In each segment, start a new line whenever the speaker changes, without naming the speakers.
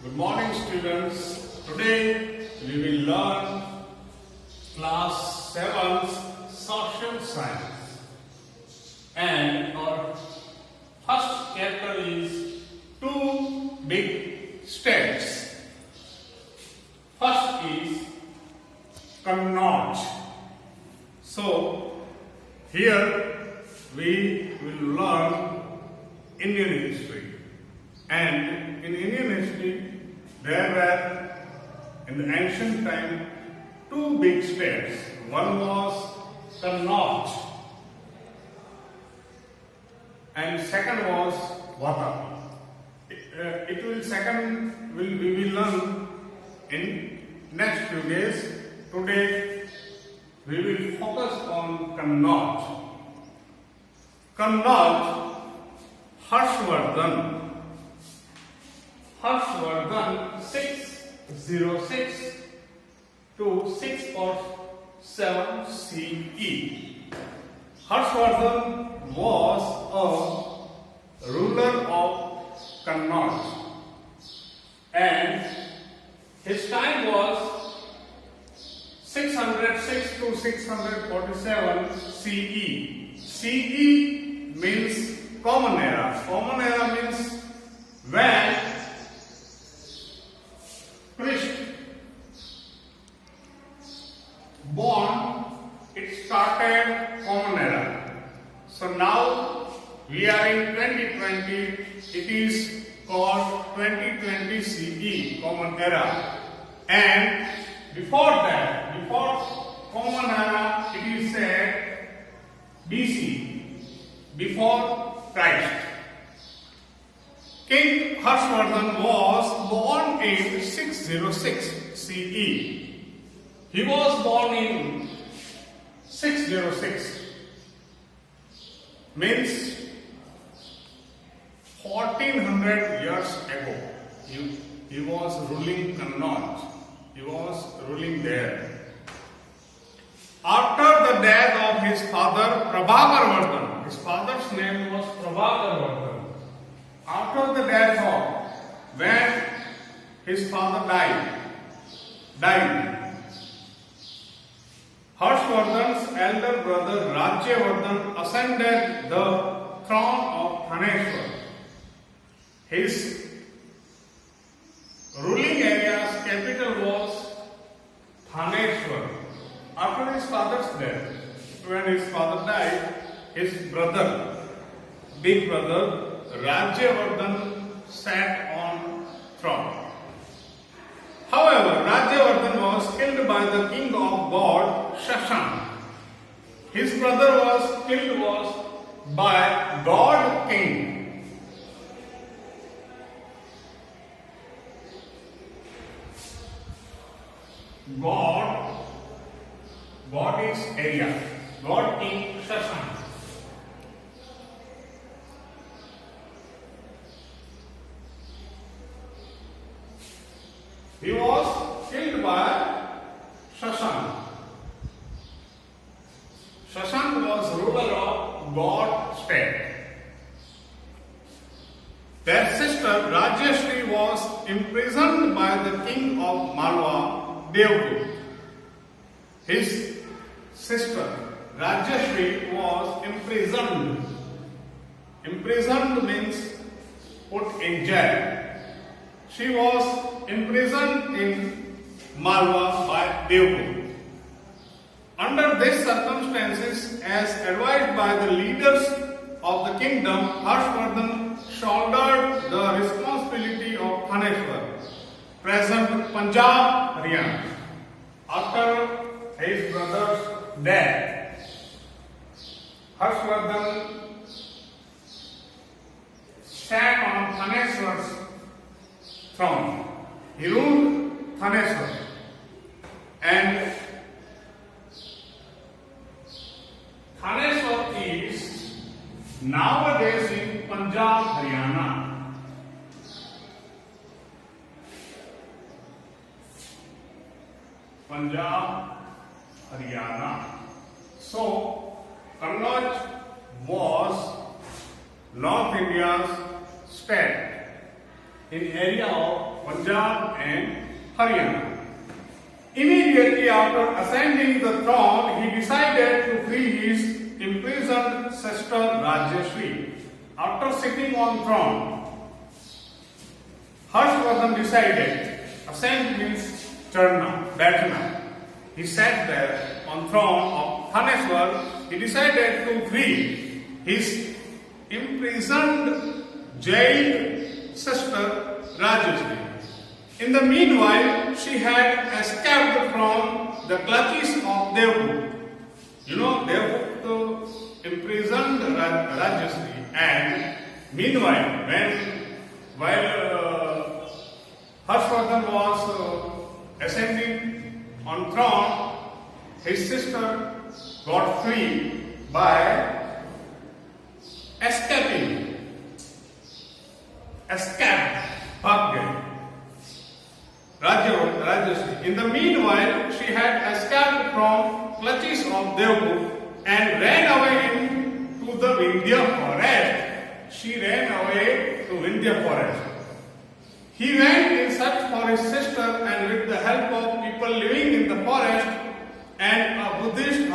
Good morning, students. Today we will learn class 7's social science. And our first chapter is two big states. First is Kannauj. So here we will learn Indian history. And in Indian history, there were in the ancient time two big states. One was Kannauj and second was Vata. We will learn in next few days. Today we will focus on Kannauj. Kannauj, Harshvardhan 606 to 647 CE. Harshvardhan was a ruler of Kannauj and his time was 606 to 647 CE. CE means Common Era. Common Era means when Christ born, it started Common Era. So now we are in 2020, it is called 2020 CE, Common Era. And before that, before Common Era, it is said BC, before Christ. King Harshvardhan was born in 606 CE. He was born in 606. Means 1400 years ago. He was ruling Kannauj. He was ruling there. After the death of his father Prabhakarvardhan, his father's name was Prabhakarvardhan. After the death of, when his father died, Harshvardhan's elder brother Rajyavardhan ascended the throne of Thaneshwar. His ruling area's capital was Thaneshwar. After his father's death, when his father died, his brother, big brother, Rajyavardhan sat on throne. However, Rajyavardhan was killed by the king of God, Shashank. His brother was killed by God king. God is area. God king Shashank. He was killed by Shashank. Shashank was ruler of God state. Their sister Rajyashri was imprisoned by the king of Malwa, Devgut. His sister Rajyashri was imprisoned. Imprisoned means put in jail. She was imprisoned in Malwa by Devgut. Under these circumstances, as advised by the leaders of the kingdom, Harshvardhan shouldered the responsibility of Thaneshwar, present Punjab, Haryana. After his brother's death, Harshvardhan sat on Thaneshwar's throne. He ruled Thaneshwar. And Thaneshwar is nowadays in Punjab, Haryana. Punjab, Haryana. So, Kannauj was North India's state. in area of Punjab and Haryana. Immediately after ascending the throne, he decided to free his imprisoned sister Rajyasri. After sitting on throne, Harshvardhan decided, ascend means charna, baithna. He sat there on throne of Thaneswar. He decided to free his imprisoned, jailed sister Rajyasri. In the meanwhile, she had escaped from the clutches of Devgupta. You know, Devgupta imprisoned Rajyasri, and meanwhile, while Harshvardhan was ascending on throne, his sister got free by escaped, bhag gayi. Rajyasri. In the meanwhile, she had escaped from clutches of Devgupta and ran away into the Vindhya forest. She ran away to Vindhya forest. He went in search for his sister, and with the help of people living in the forest and a Buddhist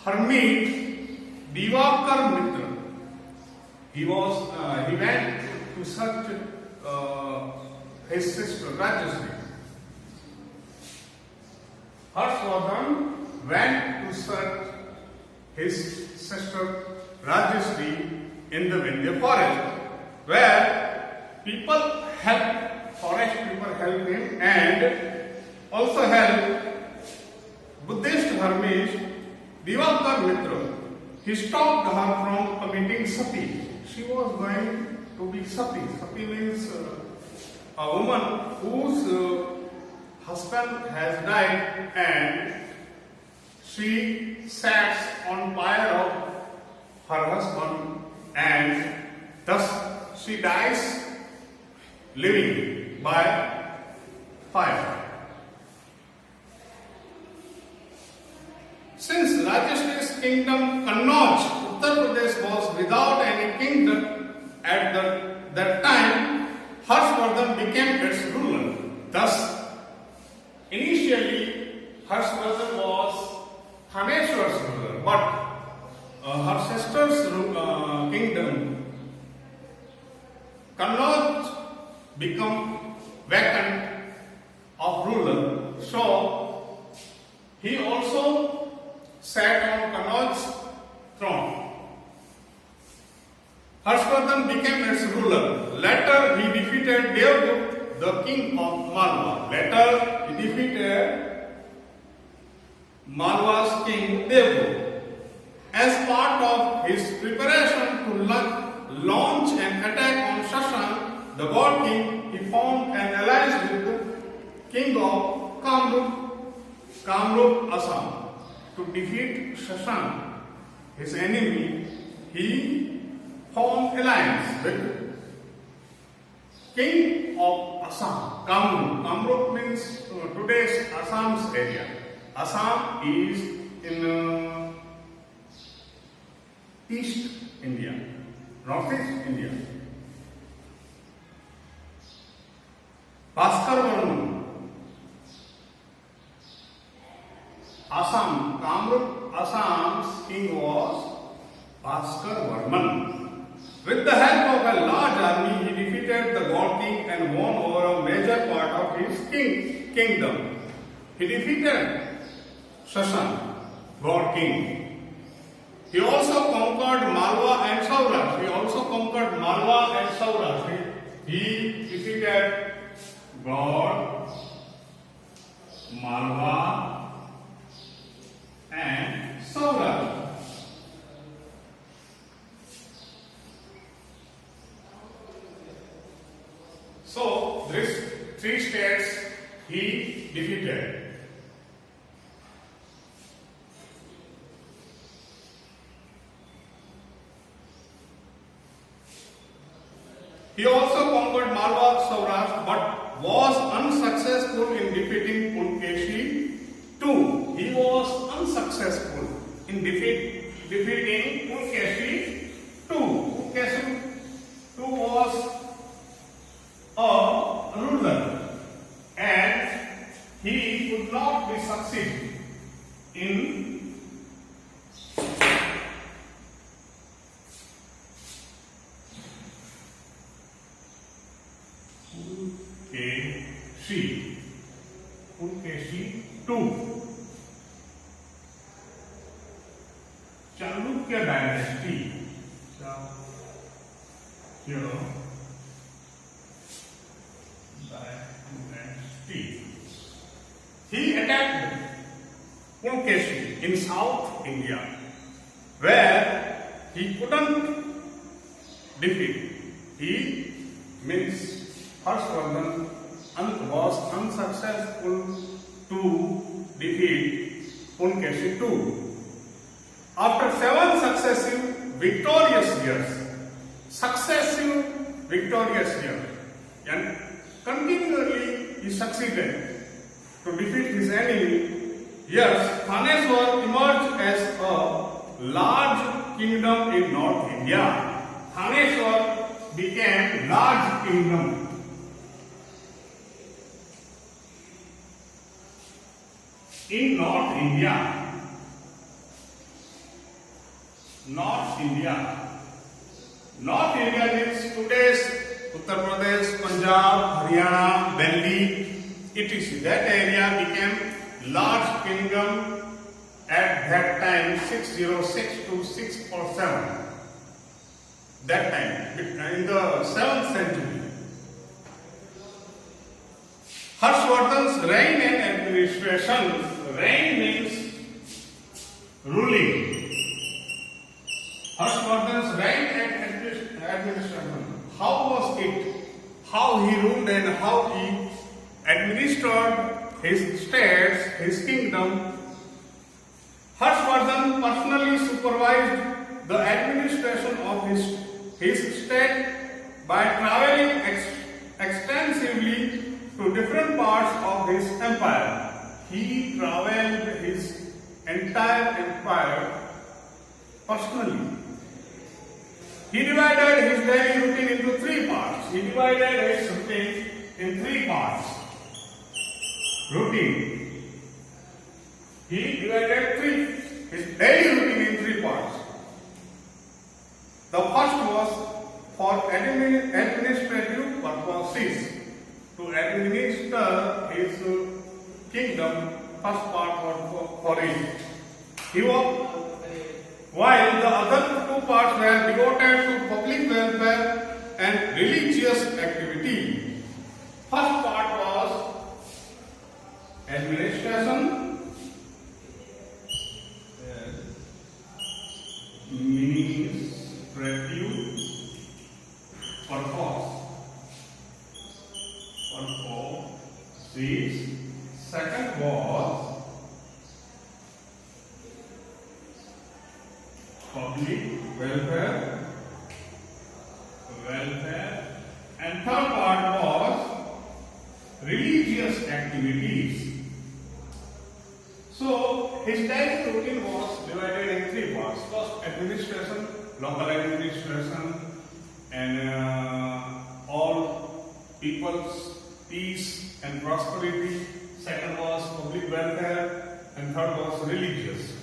hermit Divakar Mitra, he went to search his sister Rajyasri. Harshvardhan went to search his sister Rajyasri in the Vindhya forest, where forest people helped him, and also helped Buddhist hermit Divakar Mitra. He stopped her from committing sati. She was going to be sati. Sati means a woman whose husband has died, and she sat on pyre of her husband, and thus she dies living by fire. Since Rajyasri's kingdom Kannauj, Uttar Pradesh, was without any kingdom at that time, Harshvardhan became its ruler. Thus, initially, Harshvardhan was Thaneswar's ruler, but her sister's kingdom, Kannauj, become vacant of ruler. So, he also sat on Kannauj's throne. Harshvardhan became its ruler. Later, he defeated Devgupta, the king of Malwa. Later, he defeated Malwa's king Devgupta. As part of his preparation to launch an attack on Shashank, the god king, he formed an alliance with the king of Kamrup, Assam. To defeat Shashank, his enemy, he formed alliance with king of Assam, Kamrup. Kamrup means today's Assam's area. Assam is in East India, Northeast India. Bhaskar Varman, Assam, Kamrup, Assam's king was Bhaskar Varman. With the help of a large army, he defeated the god king and won over a major part of his kingdom. He defeated Shashank, god king. He also conquered Malwa and Saurashtra. He defeated God, Malwa and Saurashtra. So, these three states he defeated. He also conquered Malwa, Saurashtra, but was unsuccessful in defeating Pulkeshi II. He was unsuccessful in defeating Pulkeshi II. Pulkeshi II was a ruler, and he could not be succeed in Pulkeshi II, Chalukya dynasty. Dynasty. He attacked Pulkeshi in South India, where he couldn't defeat. He means Harshvardhan was unsuccessful to defeat Pulkeshi II. After 7 successive victorious years, and continually he succeeded to defeat his enemy. Yes, Thaneshwar emerged as a large kingdom in North India. Thaneshwar became large kingdom. In North India. North India means today's Uttar Pradesh, Punjab, Haryana, Delhi, etc. That area became large kingdom at that time, 606 to 647. That time, in the 7th century. Harshvardhan's reign and administration. Reign means ruling. Harshvardhan's reign and administration. How was it? How he ruled and how he administered his states, his kingdom. Harshvardhan personally supervised the administration of his state by traveling extensively to different parts of his empire. He traveled his entire empire personally. He divided his daily routine into 3 parts. He divided his routine in 3 parts. He divided his daily routine in 3 parts. The first was for administrative purposes, to administer his kingdom. First part was for it. While the other 2 parts were devoted to public welfare and religious activity. First part was administration, administrative purpose. Second was public welfare, and third part was religious activities. So his daily routine was divided in 3 parts. First, administration, local administration, and all people's peace and prosperity. Second was public welfare, and third was religious.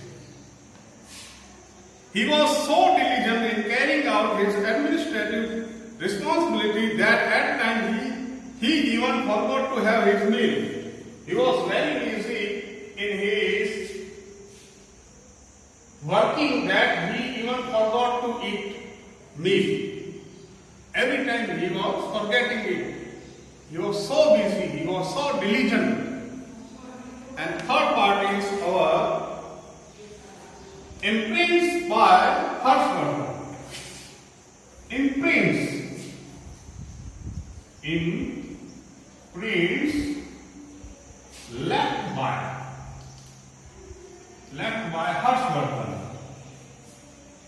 He was so diligent in carrying out his administrative responsibility that at times he even forgot to have his meal. He was very busy in his working that he even forgot to eat meal. Every time he was forgetting it. He was so busy, he was so diligent. And third part is our imprints by Harshvardhan. Imprints left by Harshvardhan.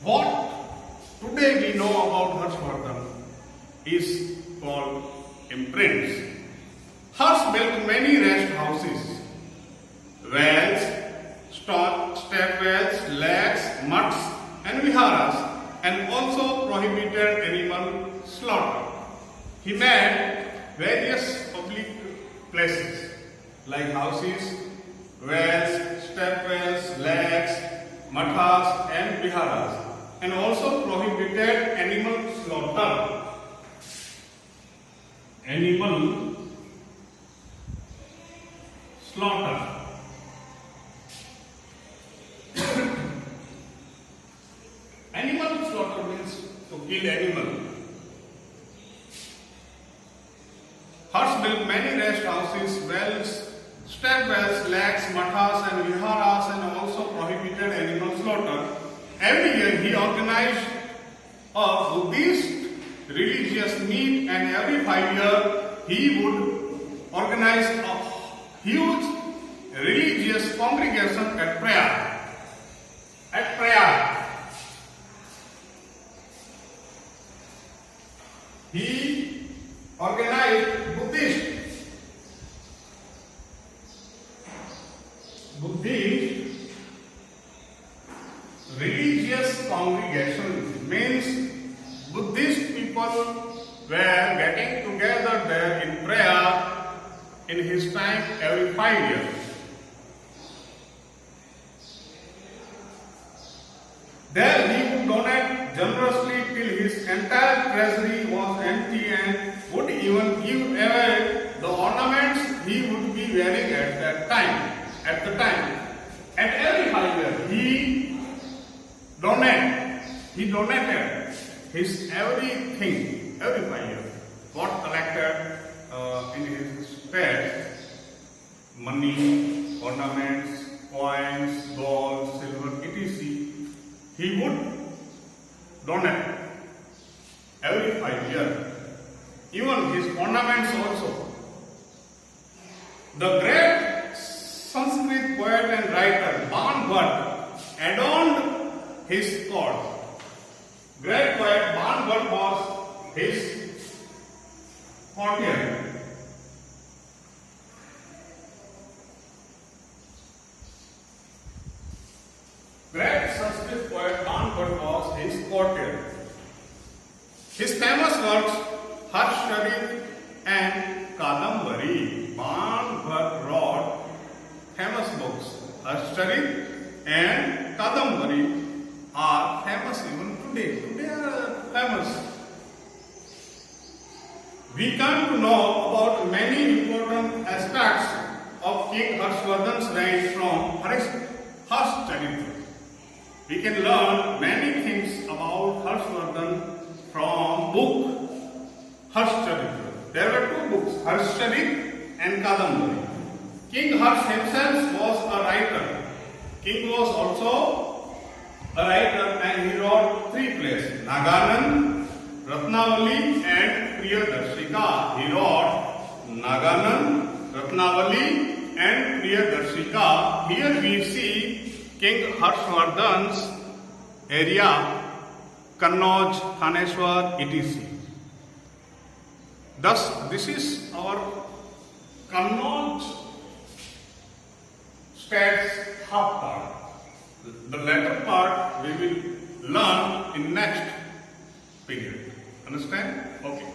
What today we know about Harshvardhan is called imprints. Harsh built many rest houses, wells, stepwells, lakes, mutts, and viharas, and also prohibited animal slaughter. He made various public places like houses, wells, step wells, lakes, mathas and viharas, and also prohibited animal slaughter. Animal slaughter. Animal slaughter means to kill animal. Hers built many rest houses, wells, step wells, lakes, mathas and viharas, and also prohibited animal slaughter. Every year he organized a Buddhist religious meet, and every 5 years he would organize a huge religious congregation at prayer. At prayer. He organized Buddhist religious congregation, means Buddhist people were getting together there in prayer in his time every 5 years. There he would donate generously till his entire treasury was empty, and would even give away the ornaments he would be wearing at that time. At the time, at every 5 years, he donated his everything every 5 years. What collected in his spare, money, ornaments, coins, gold, silver, etc. He would donate every 5 years. Even his ornaments also. The great Sanskrit poet and writer Ban Bhatt adorned his court. Great poet Ban Bhatt was his courtier. Great Sanskrit poet Ban Bhatt was his courtier. His famous works Harshcharit and Kadambari. Ban Bhatt wrote famous books. Harshcharit and Kadambari are famous even today. Today are famous. We come to know about many important aspects of King Harshvardhan's reign from Harshcharitra. We can learn many things about Harshvardhan from book Harshcharitra. There were two books, Harshcharit and Kadambari. King Harsh himself was a writer. King was also a writer, and he wrote 3 plays, Naganan, Ratnavali and Priyadarshika. He wrote Naganan, Ratnavali and Priyadarshika. Here we see King Harshvardhan's area, Kannauj, Thaneshwar, etc. Thus, this is our Kannauj state's half part. The latter part we will learn in next period. Understand? Okay.